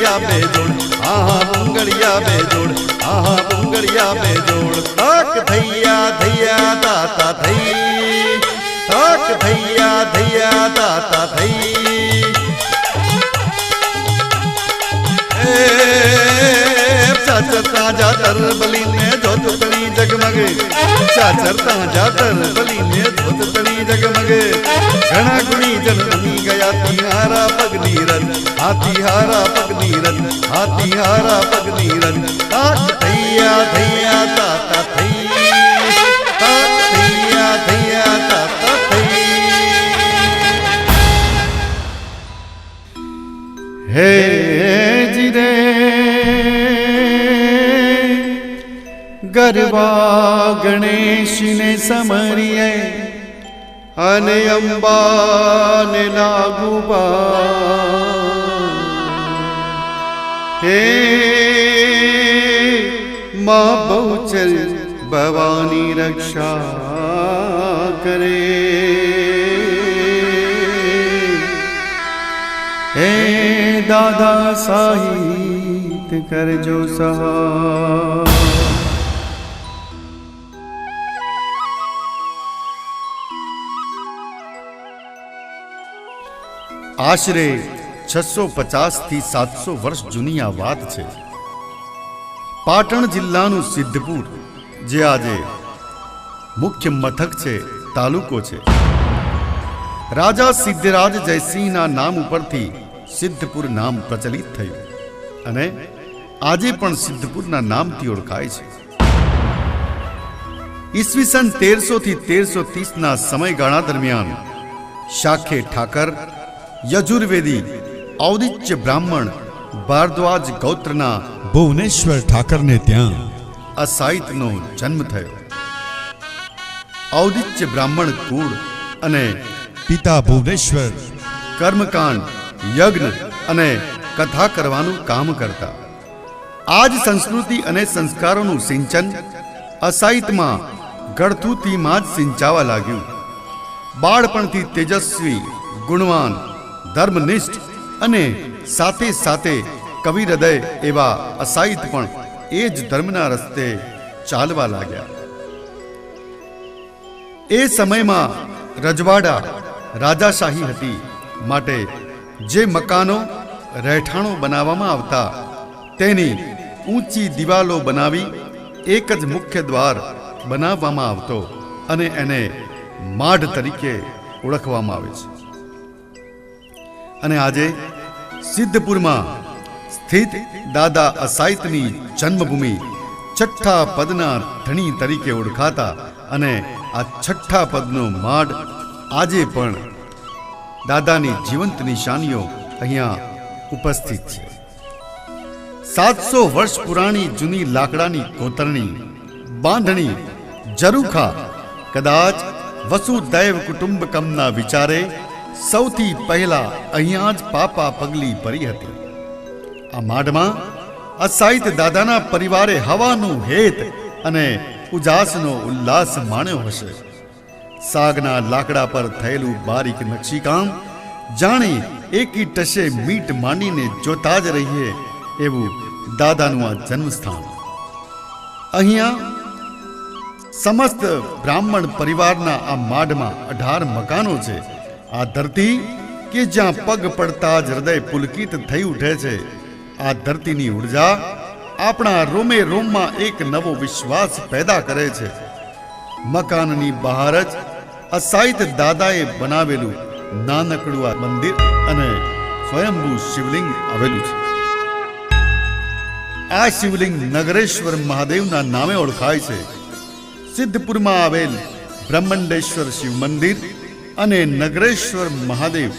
મુંગળિયા બેજોડ આહા મુંગળિયા બેજોડ આહા મુંગળિયા બેજોડ તાક થૈયા થૈયા તાતા થઈ તાક થૈયા થૈયા તાતા થઈ ચાચરતા જાતર બલીને જોત તણી જગમગે ચાચરતા જાતર બલીને જોત તણી જગમગે ઘણા ગુણી જનની ગયા તિહારા પગની રન હાથીહારા પગની રન હાથીહારા પગની રન તાક થૈયા થૈયા તાતા થઈ તાક થૈયા થૈયા તાતા થઈ હે જીરે ગરબા ગણેશને સમરીએ અને અંબાને લાગુબા હે માં બહુચર ભવાની રક્ષા કરે હે દાદા સાહિત કરજો સહા આશરે 650 થી 700 વર્ષ જૂની આ વાત છે. પાટણ જિલ્લાનું સિદ્ધપુર જે આજે મુખ્ય મથક છે, તાલુકો છે. રાજા સિદ્ધરાજ જયસિંહના નામ ઉપરથી સિદ્ધપુર નામ પ્રચલિત થયું અને આજે પણ સિદ્ધપુરના નામથી ઓળખાય છે. ઈસવીસન 1300 થી 1330ના સમયગાળા દરમિયાન શાખે ઠાકર યજુર્વેદી ઔદિત્ય બ્રાહ્મણ ભારદ્વાજ ગૌત્રના ભુવનેશ્વર ઠાકરને ત્યાં અસાહિતનો જન્મ થયો. ઔદિત્ય બ્રાહ્મણ કુળ અને પિતા ભુવનેશ્વર કર્મકાંડ યજ્ઞ અને કથા કરવાનું કામ કરતા. આ જ સંસ્કૃતિ અને સંસ્કારોનું સિંચન અસાહિતમાં ગળથુથીમાં જ સિંચાવા લાગ્યું. બાળપણથી તેજસ્વી, ગુણવાન, ધર્મનિષ્ઠ અને સાથે સાથે કવિ હૃદય એવા અસાહિત પણ એ જ ધર્મના રસ્તે ચાલવા લાગ્યા. એ સમયમાં રજવાડા રાજાશાહી હતી, માટે જે મકાનો રહેઠાણો બનાવવામાં આવતા તેની ઊંચી દિવાલો બનાવી એક જ મુખ્ય દ્વાર બનાવવામાં આવતો અને એને માઢ તરીકે ઓળખવામાં આવે છે. અને આજે સિદ્ધપુરમાં સ્થિત દાદા અસાહિતની જન્મભૂમિ છઠ્ઠા પદના ધણી તરીકે ઓળખાતા અને આ છઠ્ઠા પદનો માઢ આજે પણ દાદાની જીવંત નિશાનીઓ અહીંયા ઉપસ્થિત છે. 700 વર્ષ પુરાણી જૂની લાકડાની કોતરણી, બાંધણી, ઝરૂખા કદાચ વસુદૈવ કુટુંબકમના વિચારે સૌથી પહેલા અહીંયા જ પાપા પગલી ભરી હતી. આ માઢમાં અસાહિત દાદાના પરિવારે હવાનું હેત અને ઉજાસનો ઉલ્લાસ માણ્યો હશે. સાગના લાકડા પર થયેલું બારીક નકશીકામ જાણે એકી ટશે મીટ માંડીને જોતા જ રહીએ એવું દાદાનું આ જન્મસ્થાન. અહીંયા સમસ્ત બ્રાહ્મણ પરિવારના આ માઢમાં 18 મકાનો છે. આ ધરતી કે જ્યાં પગ પડતા જ હૃદય પુલકિત થઈ ઉઠે છે. આ ધરતીની ઉર્જા આપણા રોમે રોમમાં એક નવો વિશ્વાસ પેદા કરે છે. મકાનની બહાર જ અસાહિત દાદાએ બનાવેલું નાનકડું આ મંદિર અને સ્વયંભૂ શિવલિંગ આવેલું છે. આ શિવલિંગ નગરેશ્વર મહાદેવના નામે ઓળખાય છે. સિદ્ધપુરમાં આવેલ બ્રહ્માંડેશ્વર શિવ મંદિર અને નગરેશ્વર મહાદેવ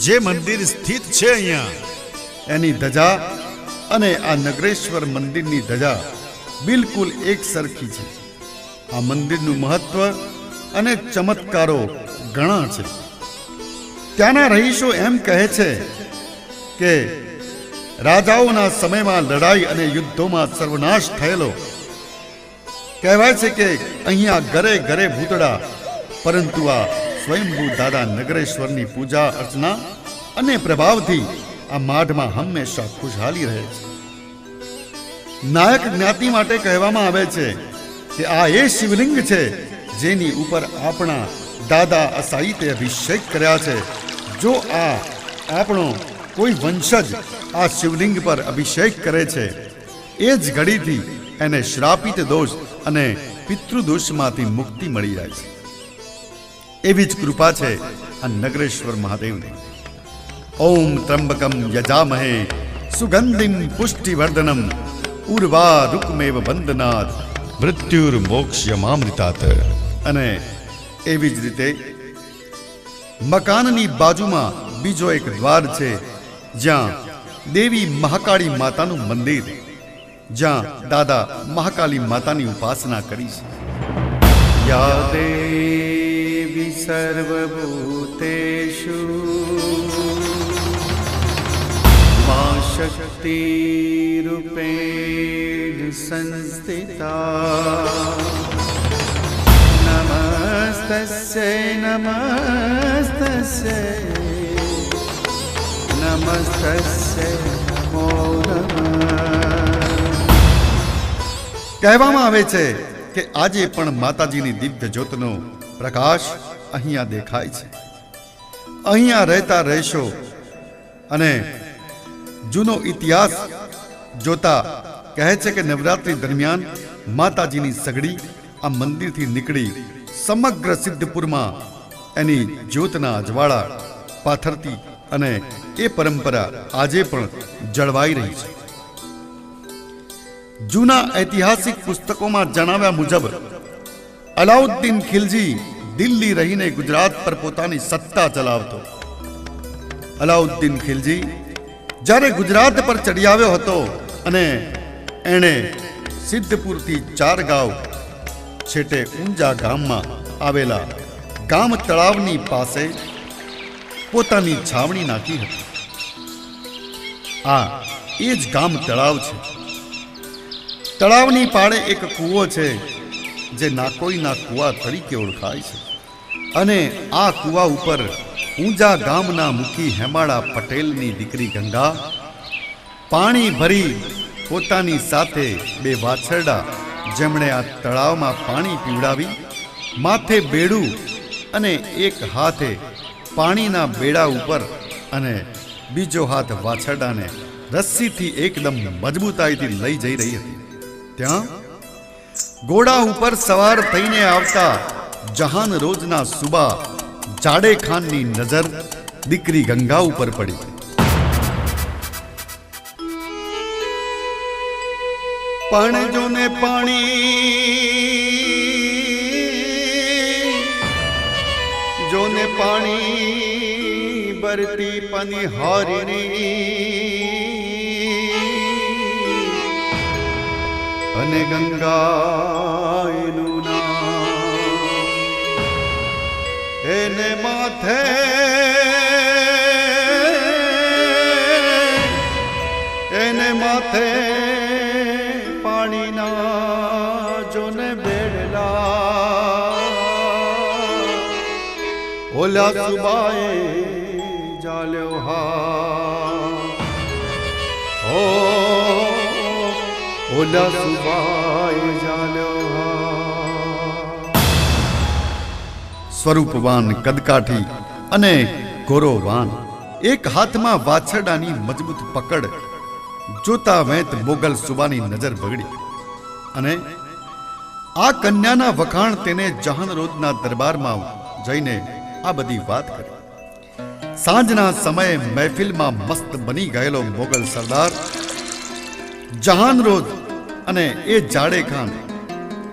જે મંદિર સ્થિત છે અહીંયા, એની ધજા અને આ નગરેશ્વર મંદિરની ધજા બિલકુલ એક સરખી છે. આ મંદિરનું મહત્વ અને ચમત્કારો ઘણા છે. ત્યાંના રહીશો એમ કહે છે કે રાજાઓના સમયમાં લડાઈ અને યુદ્ધોમાં સર્વનાશ થયેલો. કહેવાય છે કે અહીંયા ઘરે ઘરે ભૂતડા, પરંતુ આ સ્વયંભૂ દાદા નગરેશ્વરની પૂજા અર્ચના અને પ્રભાવથી આ માઢમાં હંમેશા ખુશહાલી રહે છે. નાયક જ્ઞાતિ માટે કહેવામાં આવે છે કે આ એ શિવલિંગ છે જેની ઉપર આપણા દાદા અસાઈતે અભિષેક કર્યા છે. જો આ આપણો કોઈ વંશજ આ શિવલિંગ પર અભિષેક કરે છે, એ જ ઘડીથી એને શ્રાપિત દોષ અને પિતૃદોષમાંથી મુક્તિ મળી જાય છે. એવી જ કૃપા છે આ નગરેશ્વર મહાદેવની. ઓમ ત્રંબકમ યજામહે સુગંધિમ પુષ્ટિવર્ધનમ ઉર્વા રૂકમેવ બંધનાદ મૃત્યુર્મોક્ષ્યમામૃતાત. અને એવી જ રીતે મકાનની બાજુમાં બીજો એક દ્વાર છે જ્યાં દેવી મહાકાળી માતાનું મંદિર, જ્યાં દાદા મહાકાળી માતાની ઉપાસના કરી છે. યા દેવી સર્વભૂતેષુ મા શક્તિ રૂપેણ સંસ્થિતા નમસ્તસ્ય નમસ્તસ્ય નમો નમઃ. કહેવામાં આવે છે કે આજે પણ માતાજીની દિવ્ય જ્યોતનો પ્રકાશ અહીંયા દેખાય છે. અહીંયા રહેતા રહેશો અને જૂનો ઇતિહાસ જોતા કહે છે કે નવરાત્રી દરમિયાન માતાજીની સગડી આ મંદિરથી નીકળી સમગ્ર સિદ્ધપુરમાં એની જ્યોતના અજવાળા પાથરતી અને એ પરંપરા આજે પણ જળવાઈ રહી છે. જૂના ઐતિહાસિક પુસ્તકોમાં જણાવ્યા મુજબ અલાઉદ્દીન ખિલજી દિલ્હી રહીને ગુજરાત પર પોતાની સત્તા ચલાવતો. અલાઉદ્દીન ખિલજી જ્યારે ગુજરાત પર ચડી આવ્યો હતો અને એણે સિદ્ધપુરથી 4 ગાંવ છેટે ઊંઝા ગામમાં આવેલા ગામ તળાવની પાસે પોતાની છાવણી નાખી હતી. આ એ જ ગામ તળાવ છે. તળાવની પાળે એક કૂવો છે જે નાકોઈના કૂવા તરીકે ઓળખાય છે. અને આ કૂવા ઉપર ઊંઝા ગામના મુખી હેમાળા પટેલની દીકરી ગંગા પાણી ભરી પોતાની સાથે 2 વાછરડા, જેમણે આ તળાવમાં પાણી પીવડાવી, માથે બેડું અને એક હાથે પાણીના બેડા ઉપર અને બીજો હાથ વાછરડાને રસ્સીથી એકદમ મજબૂતાઈથી લઈ જઈ રહી હતી. ત્યાં ઘોડા ઉપર સવાર થઈને આવતા જહાન રોજના સુબા જાડે ખાનની નજર દીકરી ગંગા ઉપર પડી. પણ જોને પાણી બરતી પની હારીણી અને ગંગા એનું નામ એને માથે પાણીના જોને બેડલા ઓલા સુબાએ જાલ્યો હા ઓલા સુબાએ જાલ્યો હા. સ્વરૂપવાન, કદકાઠી અને ગોરોવાન, એક હાથમાં વાછરડાની મજબૂત પકડ જોતા વેંત મોગલ સુબાની નજર બગડી અને આ કન્યાના વખાણ તેને જહાનરોદના દરબારમાં જઈને આ બધી વાત કરી. સાંજના સમયે મહેફિલમાં મસ્ત બની ગયેલો મોગલ સરદાર જહાનરોદ અને એ જાડે ખાન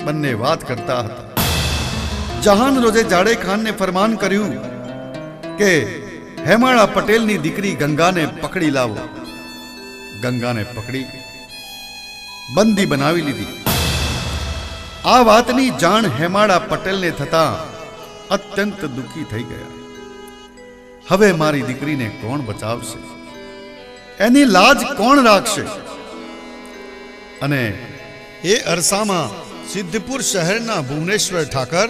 બંને વાત કરતા હતા. જહાનરોદે જાડે ખાનને ફરમાન કર્યું કે હેમાળા પટેલની દીકરી ગંગાને પકડી લાવો. ગંગાને પકડી બંદી બનાવી લીધી. આ વાતની જાણ હેમાળા પટેલને થતા અત્યંત દુઃખી થઈ ગયા. હવે મારી દીકરીને કોણ બચાવશે? એની લાજ કોણ રાખશે? અને એ અરસામાં સિદ્ધપુર શહેરના ભુવનેશ્વર ઠાકર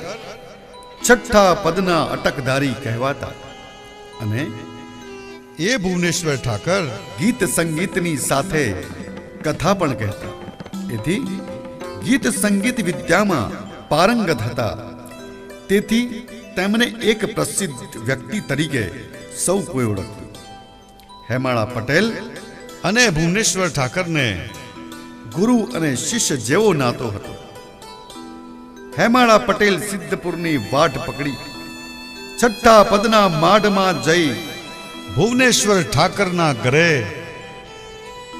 6ઠા પદના અટકધારી કહેવાતા અને એ ભુવનેશ્વર ઠાકર ગીત સંગીતની સાથે કથા પણ કહેતા. એથી ગીત સંગીત વિદ્યામાં પારંગત હતા. તેથી તેમને એક પ્રસિદ્ધ વ્યક્તિ તરીકે સૌ કોઈ ઓળખતું. હેમાળા પટેલ અને ભુવનેશ્વર ઠાકરને ગુરુ અને શિષ્ય જેવો નાતો હતો. હેમાળા પટેલ સિદ્ધપુરની વાટ પકડી છઠ્ઠા પદના માઢમાં જઈ ભુવનેશ્વર ઠાકરના ઘરે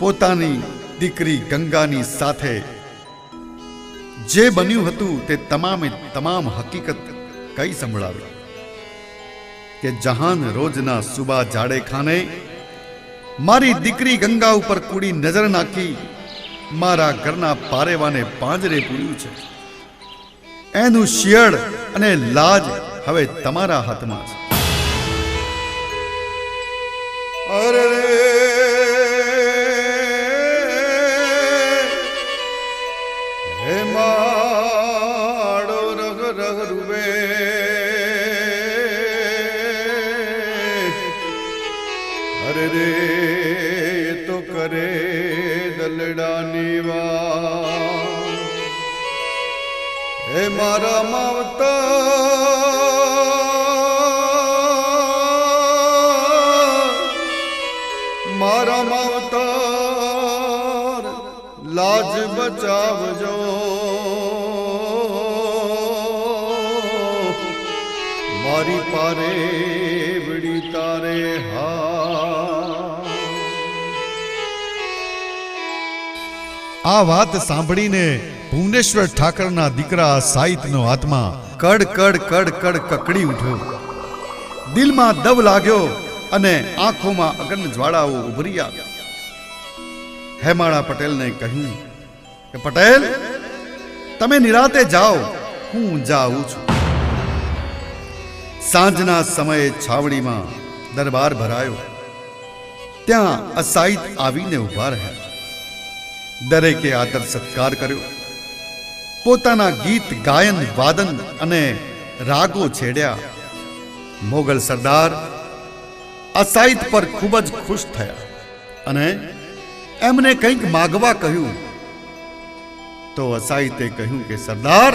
પોતાની દીકરી ગંગાની સાથે જે બન્યું હતું તે તમામે તમામ હકીકત કઈ સંભળાવી કે જહાન રોજના સુબા જાડે ખાને મારી દીકરી ગંગા ઉપર કૂડી નજર નાખી મારા ઘરના પારેવાને પાંજરે પૂર્યું છે. એનું શિયળ અને લાજ હવે તમારા હાથમાં છે. અરે હે માડો રગ રગ રૂબે અરે રે તો કરે દલડાની વાત હે મારા માવતા મારા માવતાર લાજ બચાવજો મારી પારે વડી તારે આ વાત સાંભળીને ભુવનેશ્વર ઠાકરના દીકરા સાહિત્યનો આત્મા કડ કડ કડ કડ કકડી ઉઠ્યો. દિલમાં દવ લાગ્યો અને આંખોમાં અગ્ન જ્વાળાઓ ઉભરી આવ્યા. હેમાળા પટેલને કહ્યું કે પટેલ તમે નિરાતે જાઓ, હું જાઉં છું. સાંજના સમયે છાવણીમાં દરબાર ભરાયો. ત્યાં અસાહિત આવીને ઉભા રહ્યા. દરેકે આદર સત્કાર કર્યો. પોતાના ગીત ગાયન વાદન અને રાગો છેડ્યા. મોગલ સરદાર અસાહિત પર ખૂબ જ ખુશ થયા અને એમને કંઈક માગવા કહ્યું. તો અસાહિતે કહ્યું કે સરદાર,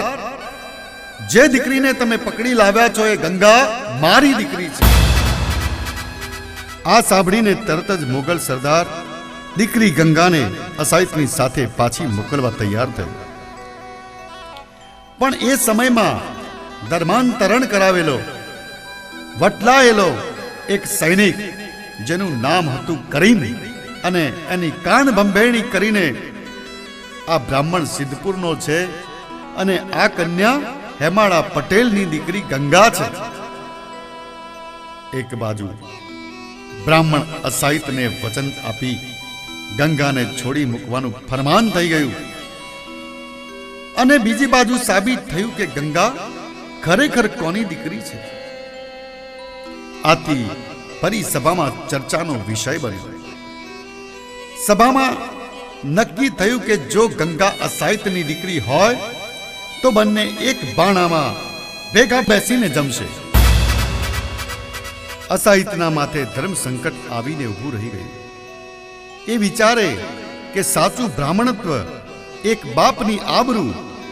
જે દીકરીને તમે પકડી લાવ્યા છો એ ગંગા મારી દીકરી છે. આ સાંભળીને તરત જ મોગલ સરદાર દીકરી ગંગાને અસાહિતની સાથે પાછી મોકલવા તૈયાર થયો. પણ એ સમયમાં ધર્માંતરણ કરાવેલો વટલાયેલો એક સૈનિક જેનું નામ હતું કરીમ અને એની કાન બંભેણી કરીને આ બ્રાહ્મણ સિદ્ધપુરનો છે અને આ કન્યા હેમાળા પટેલની દીકરી ગંગા છે. એક બાજુ બ્રાહ્મણ અસાહિતને વચન આપી ગંગાને છોડી મૂકવાનું ફરમાન થઈ ગયું અને બીજી બાજુ સાબિત થયું કે ગંગા ખરેખર કોની દીકરી છે. આથી ફરી સભામાં ચર્ચાનો વિષય બન્યો. સભામાં નક્કી થયું કે જો ગંગા અસાહિતની દીકરી હોય તો બંને એક બાણામાં ભેગા બેસીને જમશે. અસાહિતના માથે ધર્મ સંકટ આવીને ઊભું રહી ગયું. એ વિચારે કે સાચું બ્રાહ્મણત્વ એક બાપની આબરૂ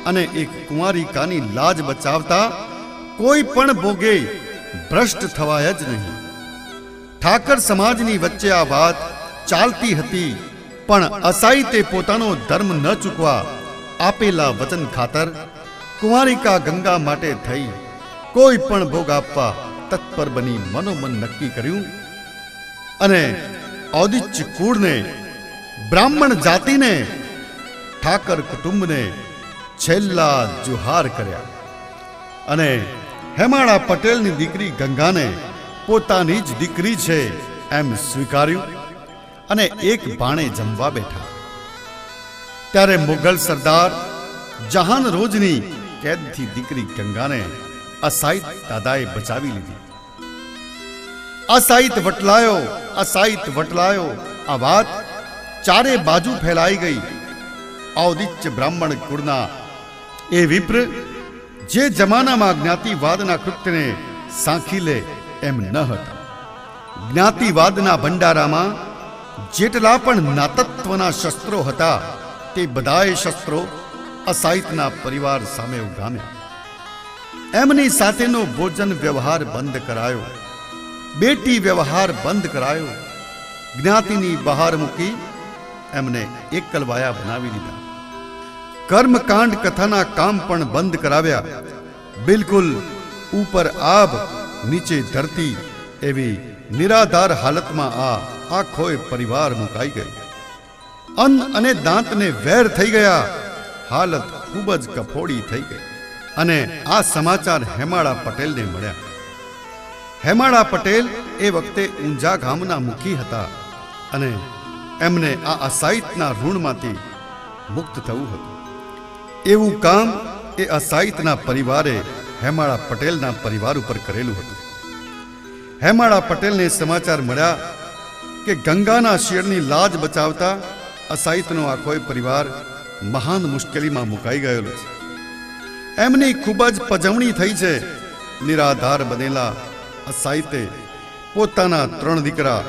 અને એક કુંવારિકાની લાજ બચાવતા કોઈ પણ ભોગે ભ્રષ્ટ થવાય જ નહીં. ઠાકર સમાજની વચ્ચે આ વાત ચાલતી હતી, પણ અસાહિતે પોતાનો ધર્મ ન ચૂકવા આપેલા વચન ખાતર કુંવારિકા ગંગા માટે થઈ કોઈ પણ ભોગ આપવા તત્પર બની મનોમન નક્કી કર્યું અને ઔદિચ્ય કુળને, બ્રાહ્મણ જાતિને, ઠાકર કુટુંબને છેલ્લા જુહાર કર્યા અને હેમાળા પટેલની દીકરી ગંગાને પોતાની જ દીકરી છે એમ સ્વીકાર્યું અને એક બાણે જમવા બેઠા. ત્યારે મુગલ સરદાર જહાન રોજની કેદથી દીકરી ગંગાને અસાહિત દાદાએ બચાવી લીધી. અસાહિત વટલાયો આ વાત ચારે બાજુ ફેલાઈ ગઈ. ઔદિચ્ય બ્રાહ્મણ કુળના એ વિપ્ર જે જમાનામાં જ્ઞાતિવાદના કૃત્યને સાંખી લે એમ ન હતા, જ્ઞાતિવાદના ભંડારામાં જેટલા પણ નાતત્વના શસ્ત્રો હતા તે બધાય શસ્ત્રો અસાહિતના પરિવાર સામે ઉગામ્યા. એમની સાથેનો ભોજન વ્યવહાર બંધ કરાયો, બેટી વ્યવહાર બંધ કરાયો, જ્ઞાતિની બહાર મૂકી એમને એકલવાયા બનાવી દીધા. કર્મકાંડ કથાના કામ પણ બંધ કરાવ્યા. બિલકુલ ઉપર આબ નીચે ધરતી એવી નિરાધાર હાલતમાં આ આખોય પરિવાર મુકાઈ ગયો. અન્ન અને દાંતને વેર થઈ ગયા. હાલત ખૂબ જ કફોડી થઈ ગઈ. અને આ સમાચાર હેમાળા પટેલને મળ્યા. હેમાળા પટેલ એ વખતે ઊંઝા ગામના મુખી હતા અને એમને આ અસાહિતના ઋણમાંથી મુક્ત થવું હતું. એવું કામ એ અસાહિતના પરિવારે હેમાળા પટેલના પરિવાર ઉપર કરેલું હતું. હેમાળા પટેલને સમાચાર મળ્યા કે ગંગાના શેરની લાજ બચાવતા અસાહિતનો આખો પરિવાર મહાન મુશ્કેલીમાં મુકાઈ ગયેલો છે. એમની ખૂબ જ પજવણી થઈ છે. નિરાધાર બનેલા અસાહિતે પોતાના 3 દીકરા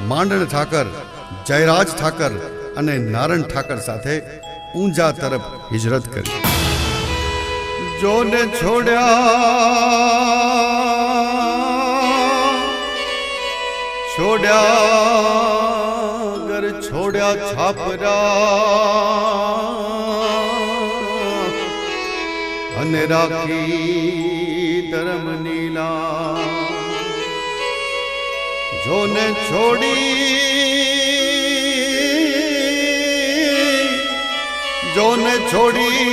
માંડણ ઠાકર, જયરાજ ઠાકર અને નારણ ઠાકર સાથે ઊંઝા તરફ હિજરત કરી. જોને છોડ્યા ઘર છોડ્યા છાપરા અને રાખી ધર્મ નીલા. જોને છોડી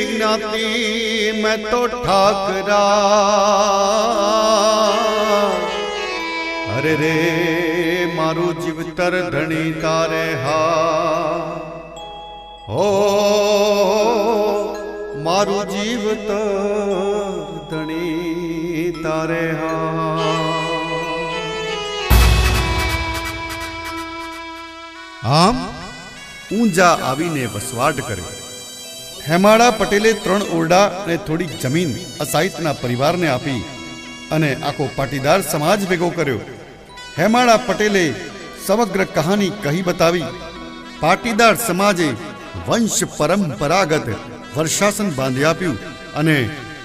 જ્ઞાતિ મેં તો ઠાકરા. અરે રે મારું જીવતર ધણી તારે હા, હો મારું જીવતર ધણી તારે હા. આમ ઊંઝા આવીને વસવાટ કર્યો. હેમાળા પટેલે 3 ઓરડા અને થોડીક જમીન અસાહિતના પરિવારને આપી અને આખો પાટીદાર સમાજ ભેગો કર્યો. હેમાળા પટેલે સમગ્ર કહાની કહી બતાવી. પાટીદાર સમાજે વંશ પરંપરાગત વર્ષાસન બાંધી આપ્યું અને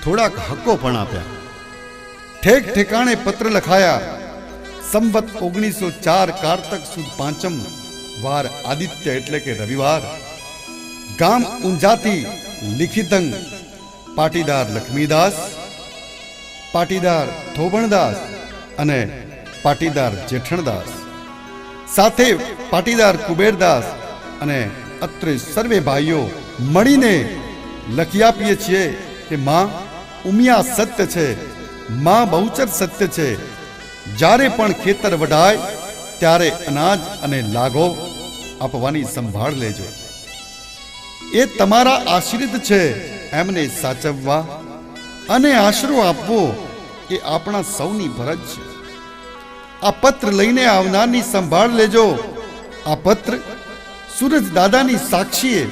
થોડાક હક્કો પણ આપ્યા. ઠેક ઠેકાણે પત્ર લખાયા. સંવત 1904 કારતક સુદ 5મ વાર આદિત્ય એટલે કે રવિવાર ગામ ઊંઝાથી લિખિતંગ પાટીદાર લક્ષ્મીદાસ, પાટીદાર થોબણદાસ અને પાટીદાર જેઠણદાસ સાથે પાટીદાર કુબેરદાસ અને અત્રે સર્વે ભાઈઓ મળીને લખી આપીએ છીએ કે માં ઉમિયા સત્ય છે, માં બહુચર સત્ય છે. જ્યારે પણ ખેતર વઢાય ત્યારે અનાજ અને લાગો આપવાની સંભાળ લેજો. એ તમારા આશ્રિત છે, એમને સાચવવા અને આશરો આપવો એ આપણા સૌની ફરજ છે. આ પત્ર લઈને આવનારની સંભાળ લેજો. આ પત્ર સૂરજ દાદાની સાક્ષીએ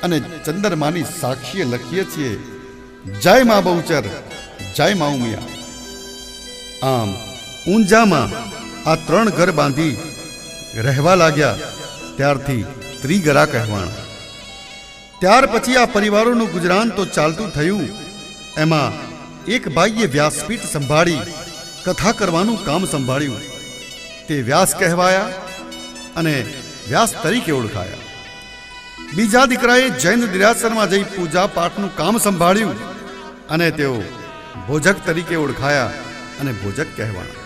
અને ચંદ્રમાની સાક્ષીએ લખીએ છીએ. જય મા બહુચર, જય મા ઉમિયા. આમ ઊંઝામાં આ 3 ઘર બાંધી રહેવા લાગ્યા. ત્યારથી ત્રિગરા કહેવાણા. ત્યાર પછી આ પરિવારોનું ગુજરાન તો ચાલતું થયું. એમાં એક ભાઈએ વ્યાસપીઠ સંભાળી કથા કરવાનું કામ સંભાળ્યું. તે વ્યાસ કહેવાયા અને વ્યાસ તરીકે ઓળખાયા. બીજા દીકરાએ જૈન દેરાસરમાં જઈ પૂજા પાઠનું કામ સંભાળ્યું અને તેઓ ભોજક તરીકે ઓળખાયા અને ભોજક કહેવાયા.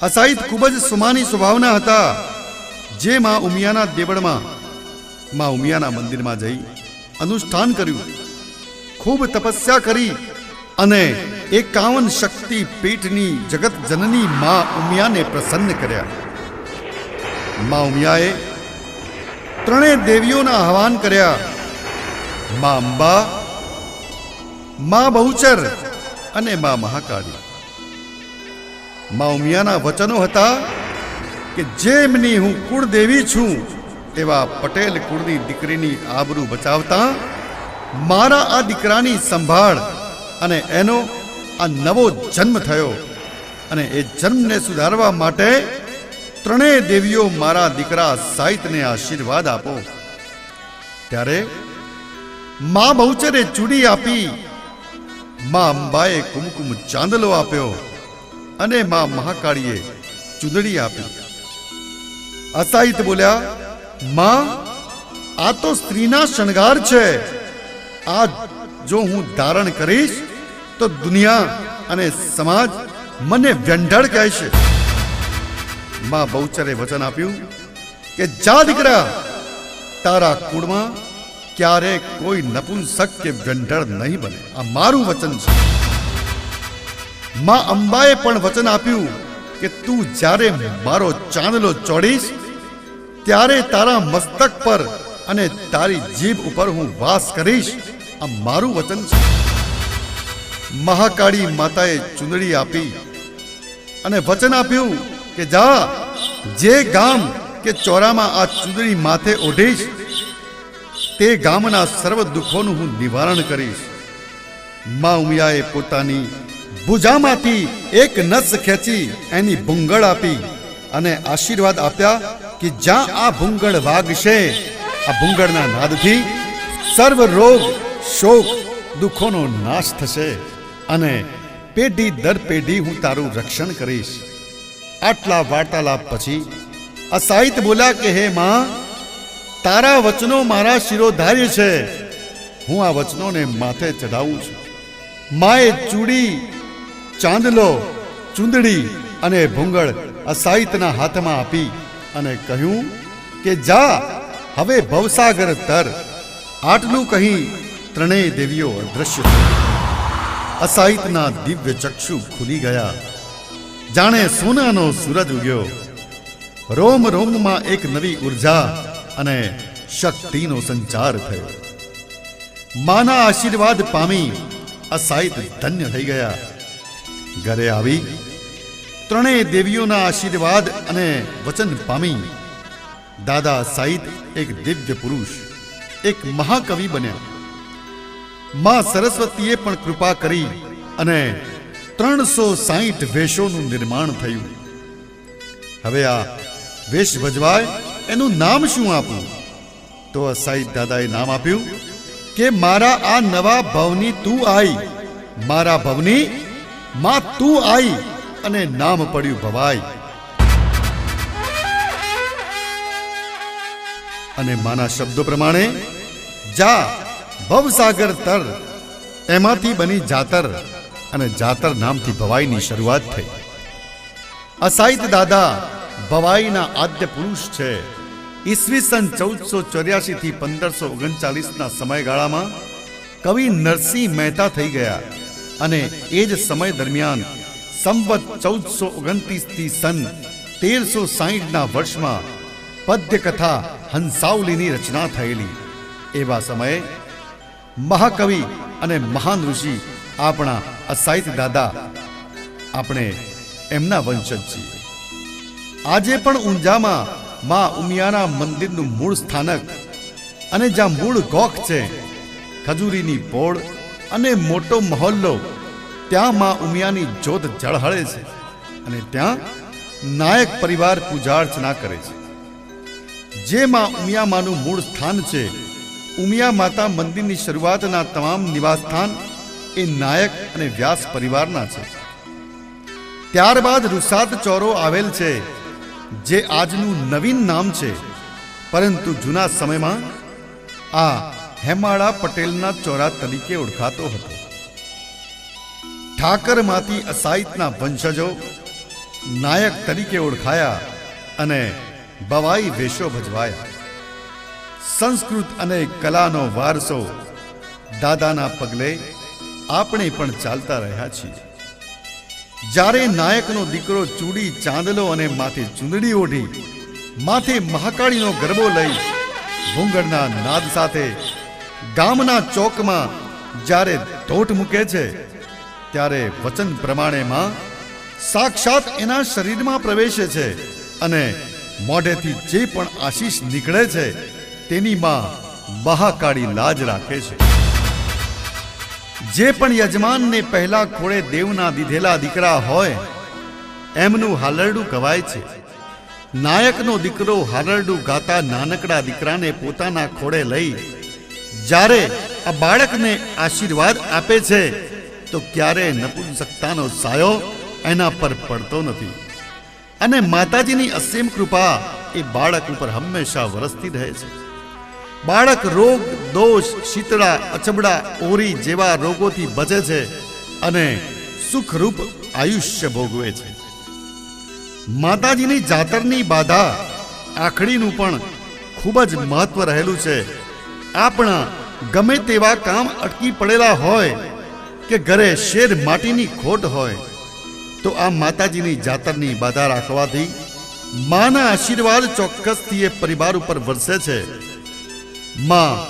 અસાહિત ખૂબ જ સુમાની સ્વભાવના હતા. જે મા ઉમિયાના દેવળમાં મા ઉમિયાના મંદિરમાં જઈ અનુષ્ઠાન કર્યું, ખૂબ તપસ્યા કરી અને 51 શક્તિ પીઠની જગત જનની મા ઉમિયાને પ્રસન્ન કર્યા. મા ઉમિયાએ 3 દેવીઓના આહવાન કર્યા. મા અંબા, મા બહુચર અને મા મહાકાળી. મા ઉમિયાના વચનો હતા કે જેમની હું કુળદેવી છું એવા પટેલ કુળની દીકરીની આબરૂ બચાવતા મારા આ દીકરાની સંભાળ અને એનો આ નવો જન્મ થયો અને એ જન્મને સુધારવા માટે ત્રણેય દેવીઓ મારા દીકરા સાહિતને આશીર્વાદ આપો. ત્યારે મા બહુચરે ચૂડી આપી, મા અંબાએ કુમકુમ ચાંદલો આપ્યો અને મા મહાકાળીએ ચૂંદડી આપી. અસાહિત બોલ્યા, માં, આ તો સ્ત્રીના શણગાર છે. આ જો હું ધારણ કરીશ તો દુનિયા અને સમાજ મને વ્યંઢળ કહેશે. માં બહુચરે વચન આપ્યું કે જા દીકરા, તારા કુળમાં ક્યારે કોઈ નપુંસક કે વ્યંઢળ નહીં બને. આ મારું વચન છે. માં અંબાએ પણ વચન આપ્યું કે તું જ્યારે મારો ચાંદલો ચોડીશ ત્યારે તારા મસ્તક પર અને તારી જીભ ઉપર હું વાસ કરીશ. આ મારું વચન છે. મહાકાળી માતાએ ચૂંદડી આપી અને વચન આપ્યું કે જા, જે ગામ કે ચોરામાં આ ચૂંદડી માથે ઓઢીશ તે ગામના સર્વ દુઃખોનું હું નિવારણ કરીશ. મા ઉમિયાએ પોતાની ભુજામાંથી એક નસ ખેંચી એની ભૂંગળ આપી અને આશીર્વાદ આપ્યા કે જ્યાં આ ભૂંગળ વાગશે, આ ભૂંગળના નાદથી સર્વ રોગ શોક દુઃખોનો નાશ થશે અને પેઢી દર પેઢી હું તારું રક્ષણ કરીશ. આટલા વાર્તાલાપ પછી અસાહિત બોલ્યા કે હે માં, તારા વચનો મારા શિરોધાર્ય છે. હું આ વચનોને માથે ચઢાવું છું. માએ ચૂડી, ચાંદલો, ચૂંદડી અને ભૂંગળ અસાહિતના હાથમાં આપી અને કહ્યું કે જા, હવે ભવસાગર તર. આટલું કહી ત્રણેય દેવીઓ અદૃશ્ય થઈ. અસાહિતના દિવ્ય ચક્ષુ ખુલી ગયા, જાણે સોનાનો સૂરજ ઉગ્યો. રોમ રોમમાં એક નવી ઉર્જા અને શક્તિનો સંચાર થયો. માના આશીર્વાદ પામી અસાહિત ધન્ય થઈ ગયા. ઘરે આવી ત્રણેય દેવીઓના આશીર્વાદ અને વચન પામી દાદા અસાહિત એક દિવ્ય પુરુષ, એક મહાકવિ બન્યા. માં સરસ્વતીએ પણ કૃપા કરી અને 360 વેશોનું નિર્માણ થયું. હવે આ વેશ ભજવાય એનું નામ શું આપવું? તો અસાહિત દાદાએ નામ આપ્યું કે મારા આ નવા ભવની તું આઈ. મારા ભવની માં તું આઈ અને નામ પડ્યું ભવાઈ. અને માના શબ્દો પ્રમાણે જા, ભવસાગર તર, એમાંથી બની જાતર અને જાતર નામથી ભવાઈની શરૂઆત થઈ. અસાહિત દાદા ભવાઈના આદ્ય પુરુષ છે. ઈસવીસન 1484 થી 1539ના સમયગાળામાં કવિ નરસિંહ મહેતા થઈ ગયા અને એ જ સમય દરમિયાન સંવત 1429 થી સન 1360ના વર્ષમાં પદ્યકથા હંસાવલીની રચના થયેલી. એવા સમયે મહાકવિ અને મહાન ઋષિ આપણા અસાહિત દાદા, આપણે એમના વંશજ છીએ. આજે પણ ઊંઝામાં મા ઉમિયાના મંદિરનું મૂળ સ્થાનક અને જ્યાં મૂળ ગોખ છે, ખજૂરીની પોળ અને મોટો મહોલ્લો, ત્યાં મા ઉમિયાની જ્યોત ઝળહળે છે અને ત્યાં નાયક પરિવાર પૂજા અર્ચના કરે છે. જે મા ઉમિયા માનું મૂળ સ્થાન છે, ઉમિયા માતા મંદિરની શરૂઆતના તમામ નિવાસસ્થાન એ નાયક અને વ્યાસ પરિવારના છે. ત્યારબાદ રૂસાત ચોરો આવેલ છે, જે આજનું નવીન નામ છે, પરંતુ જૂના સમયમાં આ હેમાળા પટેલના ચોરા તરીકે ઓળખાતો હતો. ઠાકરમાંથી અસાહિતના વંશજો નાયક તરીકે ઓળખાયા અને ભવાઈ વેશો ભજવાયા. સંસ્કૃત અને કલાનો વારસો દાદાના પગલે આપણે પણ ચાલતા રહ્યા છીએ. જ્યારે નાયકનો દીકરો ચૂડી, ચાંદલો અને માથે ચૂંદડી ઓઢી, માથે મહાકાળીનો ગરબો લઈ, ભૂંગળના નાદ સાથે ગામના ચોકમાં જ્યારે ધોટ મૂકે છે, ત્યારે વચન પ્રમાણે માં સાક્ષાત એના શરીરમાં પ્રવેશે છે અને મોઢેથી જે પણ આશીષ નીકળે છે તેની માં મહાકાળી લાજ રાખે છે. જે પણ યજમાનને પહેલા ખોળે દેવના દીધેલા દીકરા હોય એમનું હાલરડું ગવાય છે. નાયકનો દીકરો હાલરડું ગાતા નાનકડા દીકરાને પોતાના ખોળે લઈ જ્યારે આ બાળકને આશીર્વાદ આપે છે તો ક્યારે નપુંસકતાનો સાયો એના પર પડતો નથી અને માતાજીની અસીમ કૃપા એ બાળક ઉપર હંમેશા વરસતી રહે છે. બાળક રોગ દોષ શીતળા અચબડા ઓરી જેવા રોગોથી બચે છે અને સુખરૂપ આયુષ્ય ભોગવે છે. માતાજીની જાતરની બાધા આખડીનું પણ ખૂબ જ મહત્વ રહેલું છે. આપણા ગમે તેવા કામ અટકી પડેલા હોય કે ઘરે શેર માટીની ખોટ હોય તો આ માતાજીની જાતરની બાધા રાખવાથી માના આશીર્વાદ ચોક્કસથી એ પરિવાર ઉપર વરસે છે. માં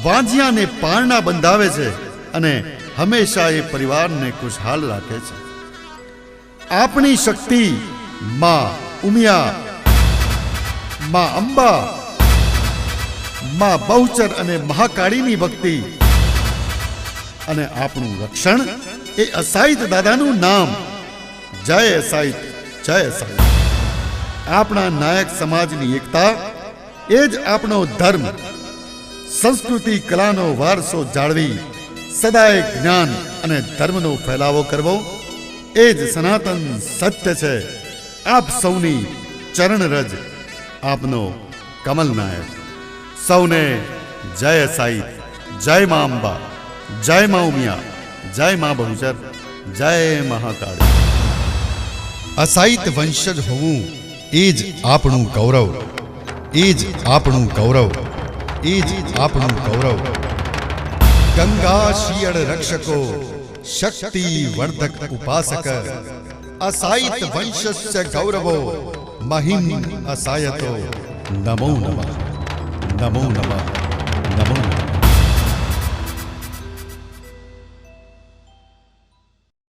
વાંજિયાને પારણા બંધાવે છે અને હંમેશા એ પરિવારને ખુશહાલ રાખે છે. આપણી શક્તિ માં ઉમિયા, માં અંબા, માં બહુચર અને મહાકાળીની ભક્તિ અને આપણું રક્ષણ એ અસાઈત દાદાનું નામ. જય અસાઈત, જય અસાઈત. આપણા નાયક સમાજની એકતા એ જ આપણો ધર્મ. સંસ્કૃતિ કલાનો વારસો જાળવી સદાય જ્ઞાન અને ધર્મનો ફેલાવો કરવો એ જ સનાતન સત્ય છે. આપ સૌની ચરણરજ આપનો કમલ નાયક. સૌને જય અસાઈત, જય મા અંબા, જય મા ઉમિયા, જય મા બહુચર, જય મહાકાળી. અસાઈત વંશજ હોવું એ જ આપણું ગૌરવ, એ જ આપણું ગૌરવ, એ જ આપણું ગૌરવ. ગંગા શિયળ રક્ષકો, શક્તિ વર્ધક ઉપાસક, અસાઈત વંશસ્ય ગૌરવો, મહિમ અસાયતો. નમો નમઃ, નમો નમઃ.